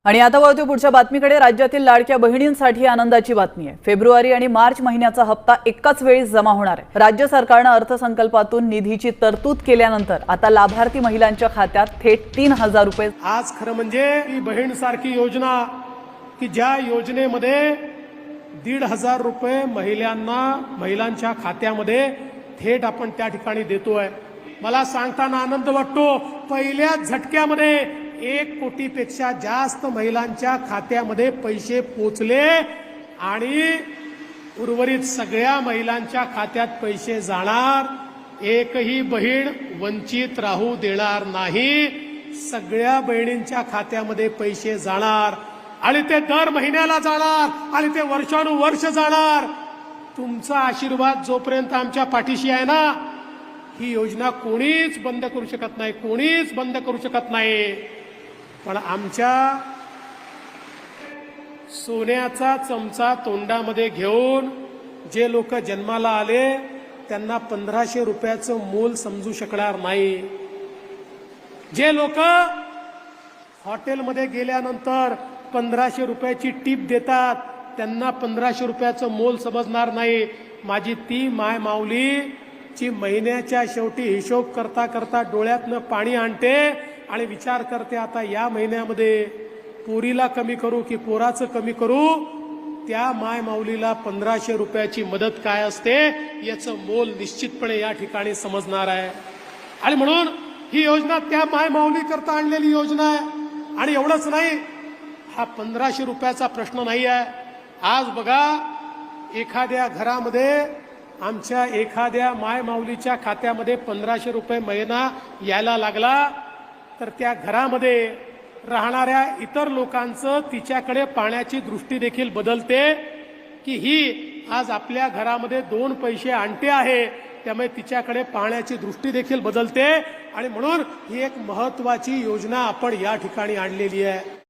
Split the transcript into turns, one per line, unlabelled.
आणि आता वळतो पुढच्या बातमीकडे। राज्यातील लाडक्या बहिणींसाठी आनंदाची बातमी आहे। फेब्रुवारी आणि मार्च महिन्याचा हप्ता एकाच वेळी जमा होणार आहे। राज्य सरकारने अर्थसंकल्पातून निधीची तरतूद केल्यानंतर आता लाभार्थी महिलांच्या खात्यात थेट 3000 रुपये।
आज खरं म्हणजे ही बहीण सारखी योजना की ज्या योजनेमध्ये 1500 रुपये महिलांच्या खात्यामध्ये थेट आपण त्या ठिकाणी देतोय। मला सांगताना आनंद वाटतो, पहिल्या झटक्यामध्ये 1 कोटीपेक्षा जास्त महिलांच्या खात्यामध्ये पैसे पोचले आणि उर्वरित सगळ्या महिलांच्या खात्यात पैसे जाणार। एकही बहीण वंचित राहू देणार नाही। सगळ्या बहिणींच्या खात्यामध्ये पैसे जाणार आणि ते दर महिन्याला जाणार आणि ते वर्षानुवर्ष जाणार। तुमचा आशीर्वाद जोपर्यंत आमच्या पाठीशी आहे ना, ही योजना कोणीच बंद करू शकत नाही, कोणीच बंद करू शकत नाही। पण आमच्या सोन्याचा चमचा तोंडामध्ये घेऊन जे लोक जन्माला आले त्यांना 1500 रुपयाचं मोल समजू शकणार नाही। जे लोक हॉटेलमध्ये गेल्यानंतर 1500 रुपयाची टिप देतात त्यांना 1500 रुपयाचं मोल समजणार नाही। माझी ती माय माऊली जी महिन्याच्या शेवटी हिशोब करता करता डोळ्यातनं पाणी आणते आणि विचार करते, आता या महिन्यामध्ये पोरीला कमी करू की पोराचं कमी करू, त्या माय माऊलीला 1500 रुपयाची मदत काय असते याचं मोल निश्चितपणे या ठिकाणी समजणार आहे। आणि म्हणून ही योजना त्या माय माऊली करता आणलेली योजना आहे। आणि एवढंच नाही, हा 1500 रुपयाचा प्रश्न नाही आहे। आज बघा, एखाद्या घरामध्ये आमच्या एखाद्या माय माऊलीच्या खात्यामध्ये 1500 रुपये महिना यायला लागला तर त्या घरामध्ये राहणाऱ्या इतर लोकांचं तिच्याकडे पाहण्याची दृष्टी देखील बदलते की ही आज आपल्या घरामध्ये 2 पैसे आणते आहे, त्यामुळे तिच्याकडे पाहण्याची दृष्टी देखील बदलते। आणि म्हणून ही एक महत्त्वाची योजना आपण या ठिकाणी आणलेली आहे।